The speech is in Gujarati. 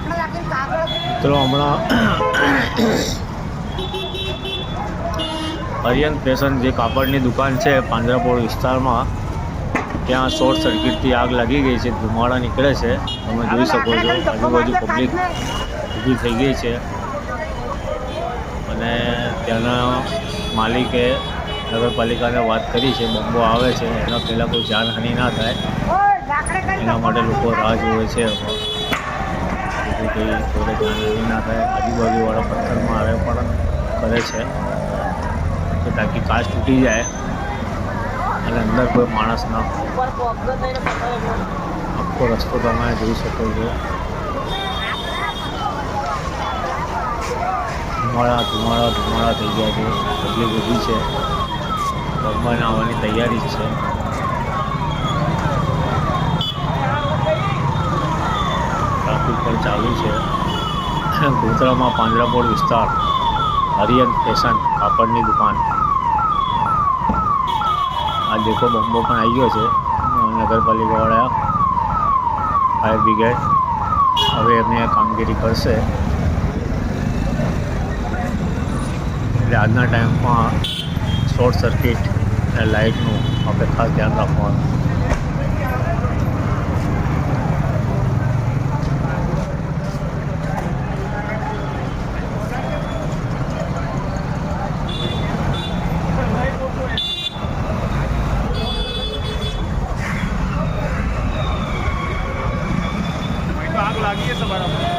મિત્રો હમણાં આર્યન ફેશન જે કાપડની દુકાન છે પાંજરાપોળ વિસ્તારમાં, ત્યાં શોર્ટ સર્કિટથી આગ લાગી ગઈ છે, ધુમાડા નીકળે છે. તમે જોઈ શકો છો આજુબાજુ પબ્લિક ઊભી થઈ ગઈ છે અને ત્યાંના માલિકે નગરપાલિકાને વાત કરી છે, બોમ્બો આવે છે એના પહેલાં કોઈ જાનહાનિ ના થાય એના માટે લોકો રાહ જોવે છે. કોઈ જોડે જાનહાનિ ના થાય, આજુબાજુવાળા પથ્થરમાં આવે પણ કરે છે કે તાકી કાચ તૂટી જાય અને અંદર કોઈ માણસ ના હોય. આખો રસ્તો તમે જોઈ શકો છો, ધુમાડા થઈ ગયા છે. પબ્લિક ઊભી છે, ભગવાન આવવાની તૈયારી જ છે. ટ્રાફિક પણ ચાલુ છે. ગોધરામાં પાંજરાપોળ વિસ્તાર, આર્યન ફેશન કાપડની દુકાન. આ દેખો બોમ્બો પણ આવી ગયો છે. નગરપાલિકાવાળા ફાયર બ્રિગેડ હવે એમને કામગીરી કરશે. એટલે આજના ટાઈમમાં શોર્ટ સર્કિટ અને લાઇટનું આપણે ખાસ ધ્યાન રાખવાનું. આગ લાગી છે તમારા